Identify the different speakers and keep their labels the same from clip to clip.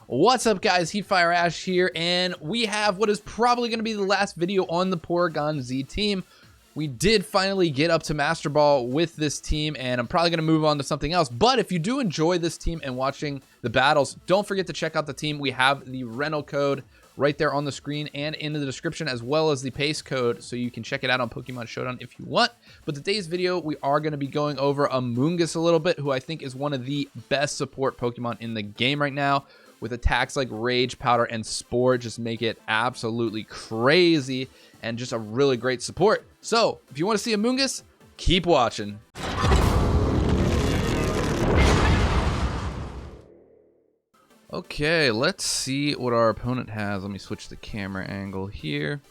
Speaker 1: What's up, guys? Heatfireash here, and we have what is probably going to be the last video on the Porygon Z team. We did finally get up to Master Ball with this team, and I'm probably going to move on to something else. But if you do enjoy this team and watching the battles, don't forget to check out the team. We have the rental code right there on the screen and in the description, as well as the paste code, so you can check it out on Pokemon Showdown if you want. But today's video, we are going to be going over Amoongus a little bit, who I think is one of the best support Pokemon in the game right now, with attacks like Rage, Powder, and Spore. Just make it absolutely crazy, and just a really great support. So, if you want to see Amoongus, keep watching. Okay, let's see what our opponent has. Let me switch the camera angle here.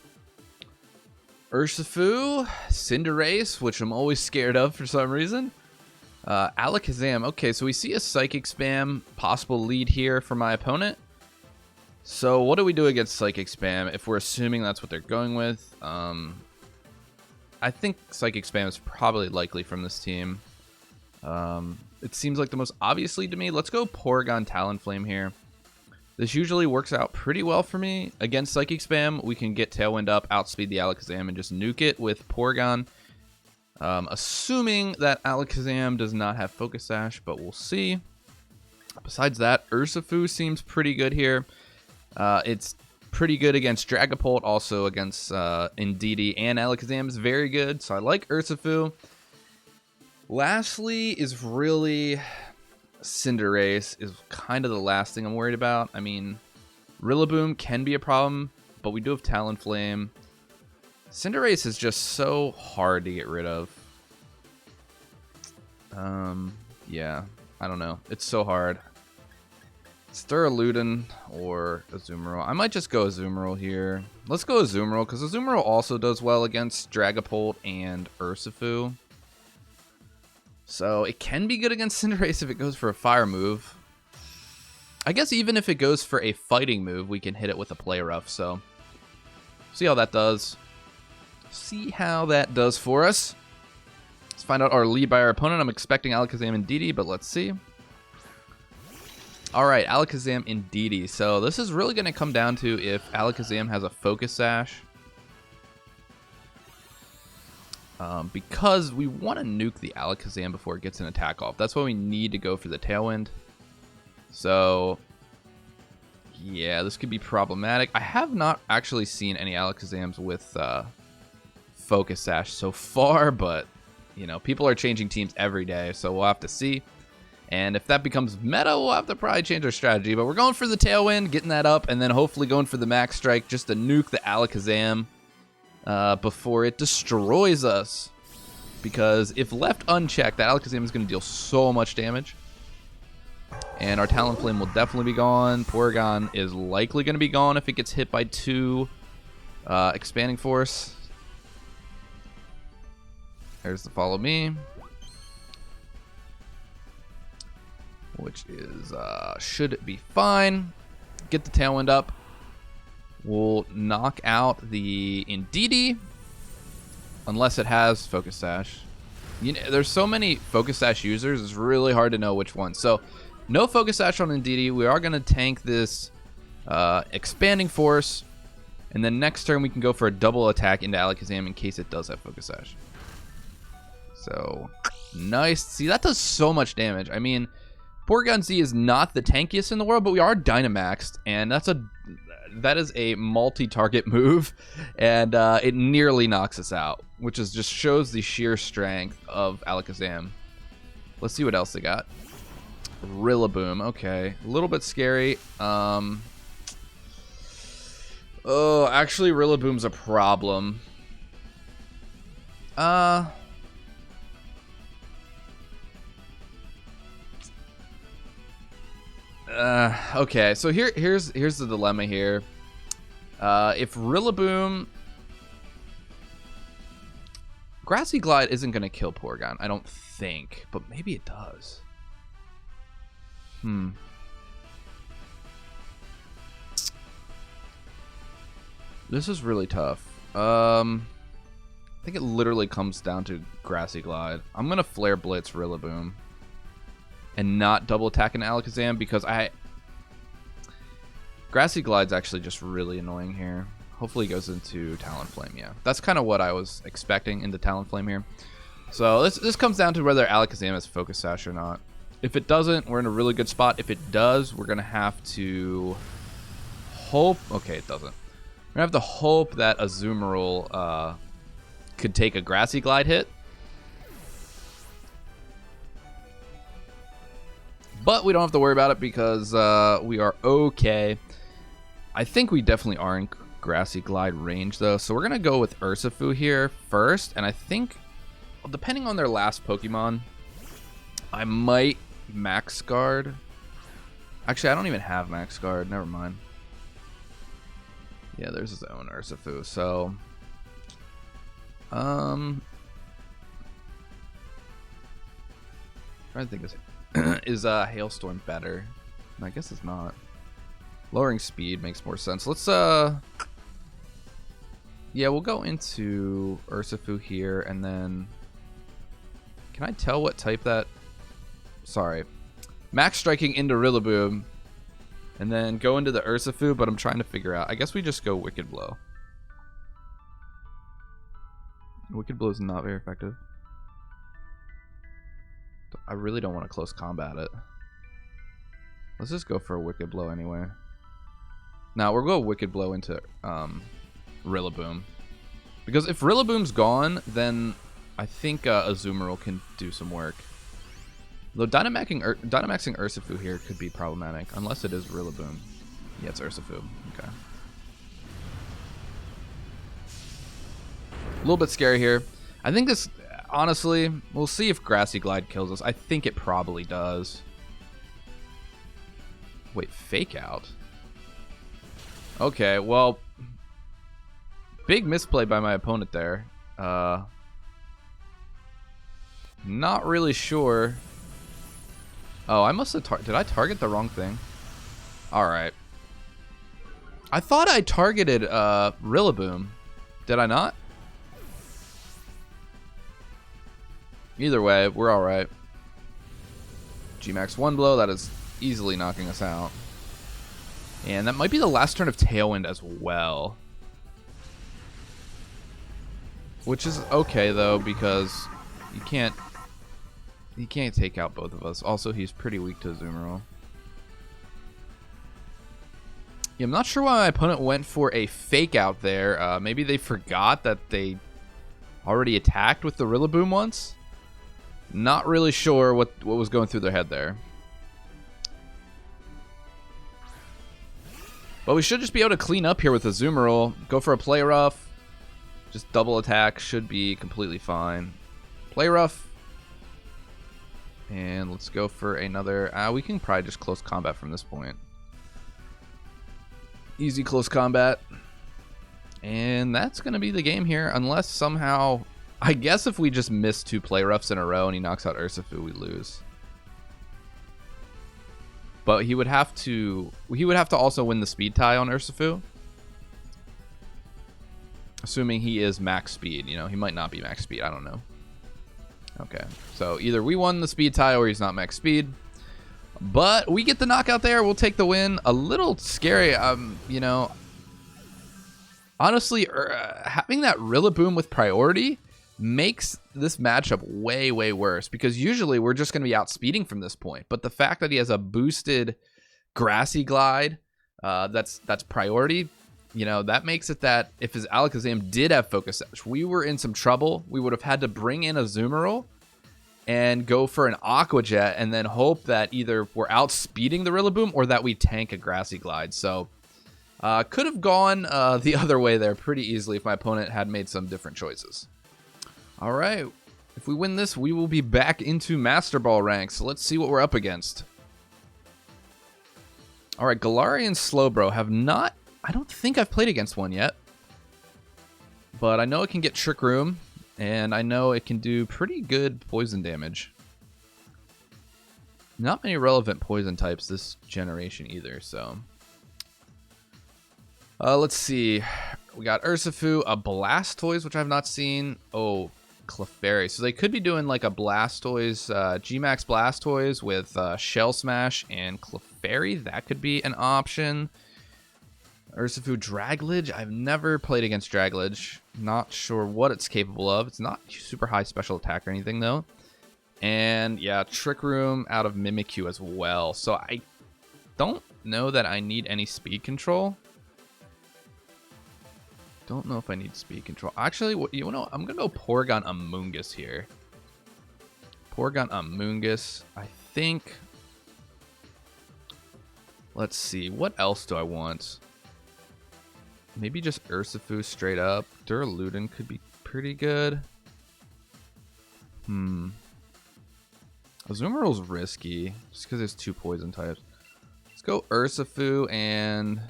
Speaker 1: Urshifu, Cinderace, which I'm always scared of for some reason. Alakazam. Okay, so we see a Psychic Spam possible lead here for my opponent. So what do we do against Psychic Spam if we're assuming that's what they're going with? I think Psychic Spam is probably likely from this team. It seems like the most obvious lead to me. Let's go Porygon Talonflame here. This usually works out pretty well for me. Against Psychic Spam, we can get Tailwind up, outspeed the Alakazam, and just nuke it with Porygon. Assuming that Alakazam does not have Focus Sash, but we'll see. Besides that, Urshifu seems pretty good here. It's pretty good against Dragapult, also against Indeedee, and Alakazam is very good, so I like Urshifu. Lastly is really Cinderace is kind of the last thing I'm worried about. I mean, Rillaboom can be a problem, but we do have Talonflame. Cinderace is just so hard to get rid of. Yeah, I don't know. It's so hard. Sturaludin or Azumarill. I might just go Azumarill here. Let's go Azumarill, because Azumarill also does well against Dragapult and Urshifu. So it can be good against Cinderace if it goes for a fire move. I guess even if it goes for a fighting move, we can hit it with a Play Rough. So see how that does. See how that does for us. Let's find out our lead by our opponent. I'm expecting Alakazam and Indeedee, but let's see. All right, Alakazam and Indeedee. So this is really going to come down to if Alakazam has a Focus Sash. Because we want to nuke the Alakazam before it gets an attack off. That's why we need to go for the Tailwind. So, yeah, this could be problematic. I have not actually seen any Alakazams with Focus Sash so far, but, you know, people are changing teams every day, so we'll have to see. And if that becomes meta, we'll have to probably change our strategy. But we're going for the Tailwind, getting that up, and then hopefully going for the Max Strike just to nuke the Alakazam before it destroys us. Because if left unchecked, that Alakazam is going to deal so much damage. And our Talonflame will definitely be gone. Porygon is likely going to be gone if it gets hit by 2 Expanding Force. There's the Follow Me, which is should be fine. Get the Tailwind up. We'll knock out the Indeedee, unless it has Focus Sash. You know, there's so many Focus Sash users, it's really hard to know which one. So, no Focus Sash on Indeedee. We are going to tank this Expanding Force, and then next turn we can go for a double attack into Alakazam in case it does have Focus Sash. So, nice. See, that does so much damage. I mean, Porygon Z is not the tankiest in the world, but we are Dynamaxed, and that is a multi-target move, and it nearly knocks us out, which is just shows the sheer strength of Alakazam. Let's see what else they got. Rillaboom, okay, a little bit scary. Oh, actually, Rillaboom's a problem. Okay, so here's the dilemma here. If Rillaboom, Grassy Glide isn't gonna kill Porygon, I don't think, but maybe it does. This is really tough. I think it literally comes down to Grassy Glide. I'm gonna Flare Blitz Rillaboom and not double attack an Alakazam because Grassy Glide's actually just really annoying here. Hopefully he goes into Talonflame, yeah. That's kind of what I was expecting into Talonflame here. So this comes down to whether Alakazam has Focus Sash or not. If it doesn't, we're in a really good spot. If it does, we're going to have to hope... Okay, it doesn't. We're going to have to hope that Azumarill could take a Grassy Glide hit. But we don't have to worry about it because we are okay. I think we definitely are in Grassy Glide range, though. So we're going to go with Urshifu here first. And I think, depending on their last Pokemon, I might Max Guard. Actually, I don't even have Max Guard. Never mind. Yeah, there's his own Urshifu. So, trying to think, is Hailstorm better? I guess it's not. Lowering speed makes more sense. Let's yeah, we'll go into Urshifu here, and then can I tell what type that? Sorry, Max Striking into Rillaboom, and then go into the Urshifu. But I'm trying to figure out. I guess we just go Wicked Blow. Wicked Blow is not very effective. I really don't want to close combat it. Let's just go for a Wicked Blow anyway. Now we'll go Wicked Blow into Rillaboom. Because if Rillaboom's gone, then I think Azumarill can do some work. Though Dynamaxing Urshifu here could be problematic, unless it is Rillaboom. Yeah, it's Urshifu. Okay. A little bit scary here. I think this... Honestly, we'll see if Grassy Glide kills us. I think it probably does. Wait, Fake Out? Okay, well... Big misplay by my opponent there. Not really sure. Oh, I must have... Did I target the wrong thing? Alright. I thought I targeted Rillaboom. Did I not? Either way, we're alright. G-Max 1 blow, that is easily knocking us out. And that might be the last turn of Tailwind as well. Which is okay, though, because you can't take out both of us. Also, he's pretty weak to Azumarill. Yeah, I'm not sure why my opponent went for a Fake Out there. Maybe they forgot that they already attacked with the Rillaboom once. Not really sure what was going through their head there. But we should just be able to clean up here with Azumarill. Go for a Play Rough. Just double attack. Should be completely fine. Play Rough. And let's go for another... we can probably just close combat from this point. Easy close combat. And that's going to be the game here. Unless somehow... I guess if we just miss 2 Play Roughs in a row and he knocks out Urshifu, we lose. But he would have to also win the speed tie on Urshifu. Assuming he is max speed, you know, he might not be max speed, I don't know. Okay, so either we won the speed tie or he's not max speed. But we get the knockout there, we'll take the win. A little scary, you know. Honestly, having that Rillaboom with priority makes this matchup way, way worse, because usually we're just going to be outspeeding from this point. But the fact that he has a boosted Grassy Glide, that's priority, you know, that makes it that if his Alakazam did have Focus Sash, we were in some trouble. We would have had to bring in a Azumarill and go for an Aqua Jet and then hope that either we're outspeeding the Rillaboom or that we tank a Grassy Glide. So could have gone the other way there pretty easily if my opponent had made some different choices. All right, if we win this, we will be back into Master Ball ranks. So let's see what we're up against. All right, Galarian Slowbro have not... I don't think I've played against one yet. But I know it can get Trick Room, and I know it can do pretty good poison damage. Not many relevant poison types this generation either, so... let's see. We got Urshifu, a Blastoise, which I've not seen. Oh... Clefairy. So they could be doing like a Blastoise, G-Max Blastoise with Shell Smash and Clefairy. That could be an option. Urshifu Draglage. I've never played against Draglage. Not sure what it's capable of. It's not super high special attack or anything, though. And, yeah, Trick Room out of Mimikyu as well. So I don't know that I need any speed control. Don't know if I need speed control. Actually, you know, I'm going to go Porygon Amoongus here. Porygon Amoongus. I think... Let's see. What else do I want? Maybe just Urshifu straight up. Duraludon could be pretty good. Azumarill's risky. Just because there's 2 poison types. Let's go Urshifu and...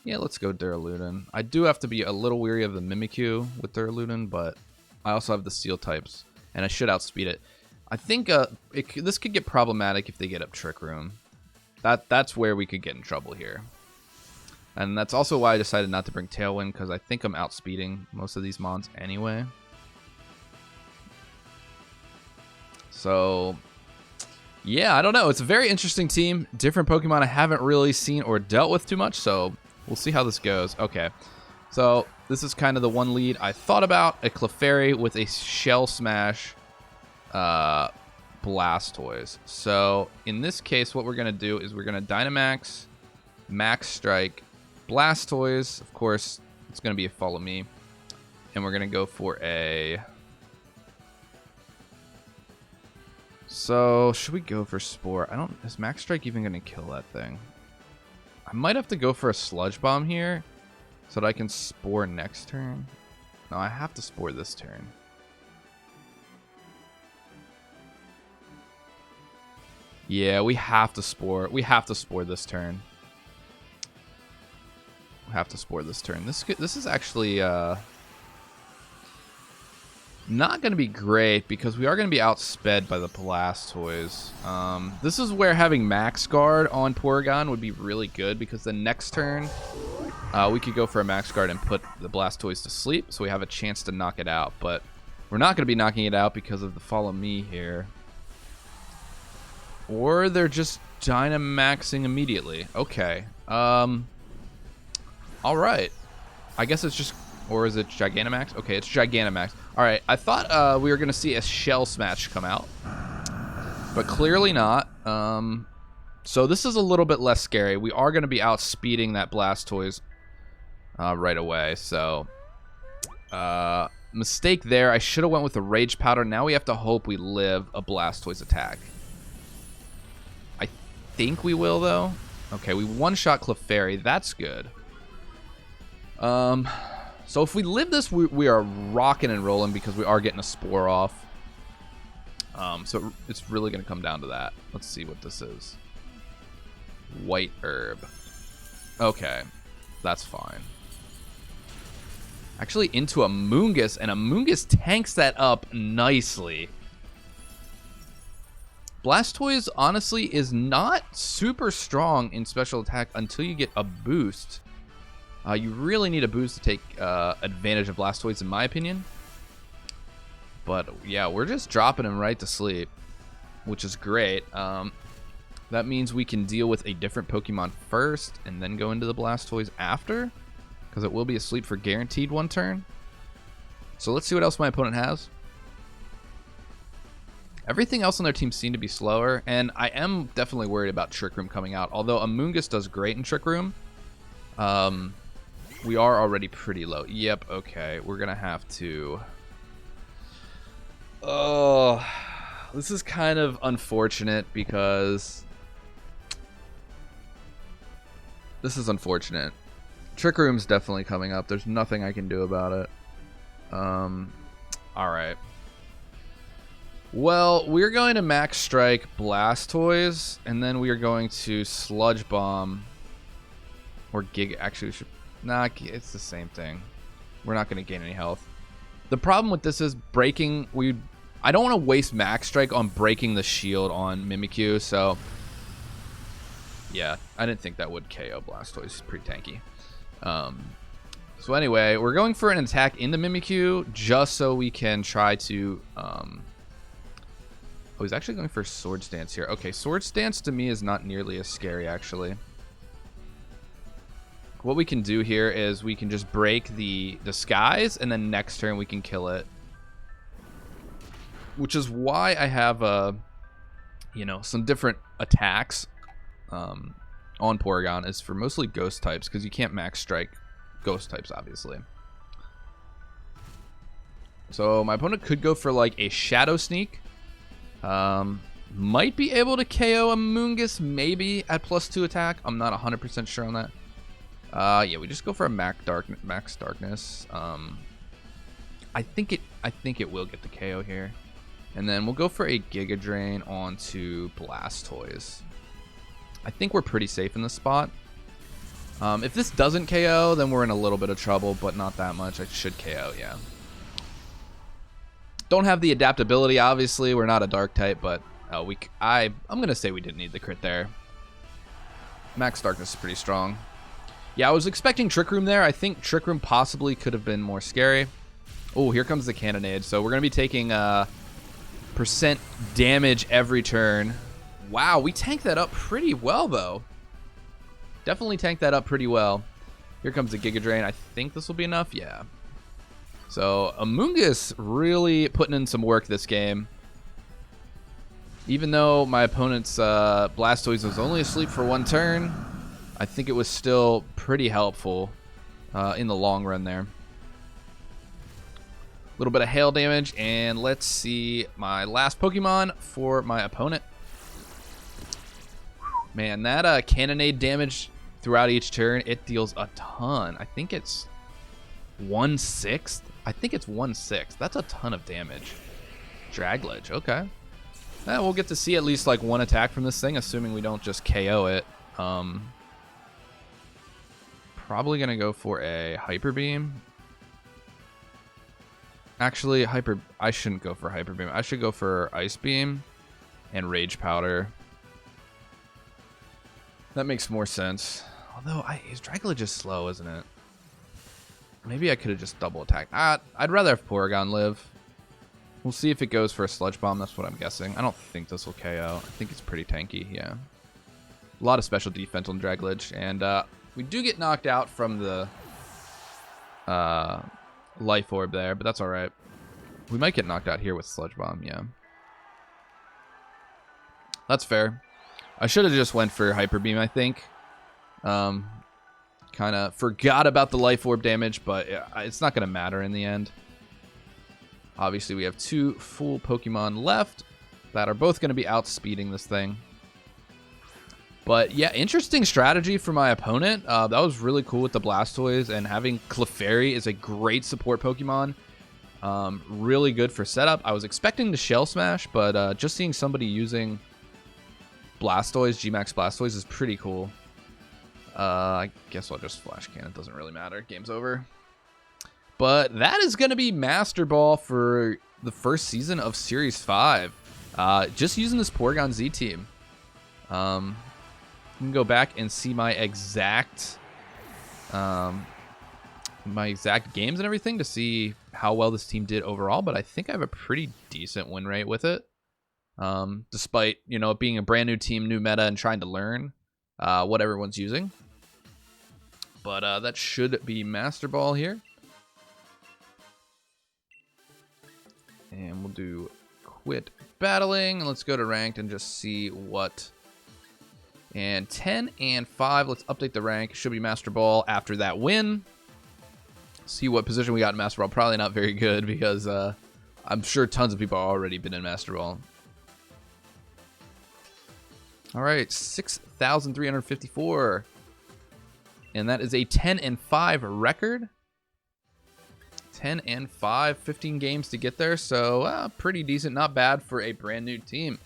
Speaker 1: Yeah, let's go Duraludon. I do have to be a little weary of the Mimikyu with Duraludon, but I also have the Steel types, and I should outspeed it. I think this could get problematic if they get up Trick Room. That's where we could get in trouble here. And that's also why I decided not to bring Tailwind, because I think I'm outspeeding most of these mons anyway. So, yeah, I don't know. It's a very interesting team. Different Pokemon I haven't really seen or dealt with too much, so... We'll see how this goes. Okay, so this is kind of the one lead I thought about. A Clefairy with a Shell Smash Blastoise. So in this case, what we're going to do is we're going to Dynamax, Max Strike, Blastoise. Of course, it's going to be a Follow Me. And we're going to go for a... So, should we go for Spore? Is Max Strike even going to kill that thing? I might have to go for a Sludge Bomb here so that I can Spore next turn. No, I have to Spore this turn. Yeah, we have to Spore. We have to Spore this turn. We have to Spore this turn. This is actually not going to be great because we are going to be outsped by the Blastoise. This is where having Max Guard on Porygon would be really good because the next turn we could go for a Max Guard and put the Blastoise to sleep so we have a chance to knock it out. But we're not going to be knocking it out because of the Follow Me here. Or they're just Dynamaxing immediately. Okay. Alright. I guess it's just... Or is it Gigantamax? Okay, it's Gigantamax. Alright, I thought we were going to see a Shell Smash come out. But clearly not. So this is a little bit less scary. We are going to be outspeeding that Blastoise right away. So, mistake there. I should have went with the Rage Powder. Now we have to hope we live a Blastoise attack. I think we will, though. Okay, we one-shot Clefairy. That's good. So if we live this, we are rocking and rolling because we are getting a Spore off. So it's really going to come down to that. Let's see what this is. White Herb. Okay, that's fine. Actually into Amoongus, and Amoongus tanks that up nicely. Blastoise, honestly, is not super strong in special attack until you get a boost. You really need a boost to take advantage of Blastoise, in my opinion. But, yeah, we're just dropping him right to sleep, which is great. That means we can deal with a different Pokemon first and then go into the Blastoise after, because it will be asleep for guaranteed one turn. So let's see what else my opponent has. Everything else on their team seemed to be slower, and I am definitely worried about Trick Room coming out. Although Amoongus does great in Trick Room, we are already pretty low. Yep, okay. We're going to have to... Oh, this is kind of unfortunate because... This is unfortunate. Trick Room's definitely coming up. There's nothing I can do about it. Alright. Well, we're going to Max Strike Blastoise, and then we are going to Sludge Bomb. Or actually, we should... Nah, it's the same thing. We're not going to gain any health. The problem with this is breaking... I don't want to waste Max Strike on breaking the shield on Mimikyu, so... Yeah, I didn't think that would KO Blastoise. It's pretty tanky. So anyway, we're going for an attack into Mimikyu just so we can try to... Oh, he's actually going for Swords Dance here. Okay, Swords Dance to me is not nearly as scary, actually. what we can do here is we can just break the disguise, and then next turn we can kill it. Which is why I have, you know, some different attacks on Porygon is for mostly ghost types, because you can't max strike ghost types, obviously. So my opponent could go for like a Shadow Sneak. Might be able to KO Amoongus maybe at +2 attack. I'm not 100% sure on that. Yeah, we just go for a max darkness. I think it will get the KO here. And then we'll go for a Giga Drain onto Blastoise. I think we're pretty safe in this spot. If this doesn't KO, then we're in a little bit of trouble, but not that much. I should KO, yeah. Don't have the adaptability, obviously. We're not a dark type, but I'm going to say we didn't need the crit there. Max Darkness is pretty strong. Yeah, I was expecting Trick Room there. I think Trick Room possibly could have been more scary. Oh, here comes the Cannonade. So we're going to be taking % damage every turn. Wow, we tanked that up pretty well, though. Definitely tanked that up pretty well. Here comes the Giga Drain. I think this will be enough. Yeah. So Amoongus really putting in some work this game. Even though my opponent's Blastoise was only asleep for 1 turn, I think it was still pretty helpful in the long run there. A little bit of hail damage, and let's see my last Pokemon for my opponent. Man, that Cannonade damage throughout each turn, it deals a ton. I think it's 1/6. I think it's 1/6. That's a ton of damage. Dragledge, okay. We'll get to see at least like 1 attack from this thing, assuming we don't just KO it. Probably gonna go for a Hyper Beam. Actually, I shouldn't go for Hyper Beam. I should go for Ice Beam and Rage Powder. That makes more sense. Although, his Dragledge is slow, isn't it? Maybe I could have just double attacked. I'd rather have Porygon live. We'll see if it goes for a Sludge Bomb. That's what I'm guessing. I don't think this will KO. I think it's pretty tanky, yeah. A lot of special defense on Dragledge. And we do get knocked out from the Life Orb there, but that's alright. We might get knocked out here with Sludge Bomb, yeah. That's fair. I should have just went for Hyper Beam, I think. Kind of forgot about the Life Orb damage, but it's not going to matter in the end. Obviously, we have 2 full Pokemon left that are both going to be outspeeding this thing. But yeah, interesting strategy for my opponent. That was really cool with the Blastoise, and having Clefairy is a great support Pokemon. Really good for setup. I was expecting the Shell Smash, but just seeing somebody using Blastoise, G-Max Blastoise, is pretty cool. I guess I'll just Flash Cannon. It doesn't really matter. Game's over. But that is going to be Master Ball for the first season of Series 5. Just using this Porygon Z team. You can go back and see my exact games and everything to see how well this team did overall, but I think I have a pretty decent win rate with it. Despite, you know, it being a brand new team, new meta, and trying to learn what everyone's using. But that should be Master Ball here. And we'll do quit battling. Let's go to ranked and just see what. And 10 and 5. Let's update the rank. Should be Master Ball after that win. See what position we got in Master Ball. Probably not very good because I'm sure tons of people have already been in Master Ball. All right, 6,354. And that is a 10 and 5 record. 10 and 5, 15 games to get there. So pretty decent, not bad for a brand new team.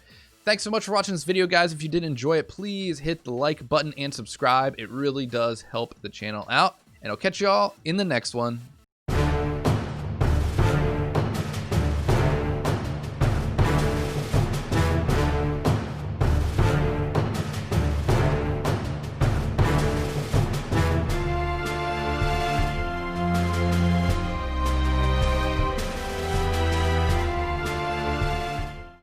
Speaker 1: Thanks so much for watching this video, guys. If you did enjoy it, please hit the like button and subscribe. It really does help the channel out. And I'll catch y'all in the next one.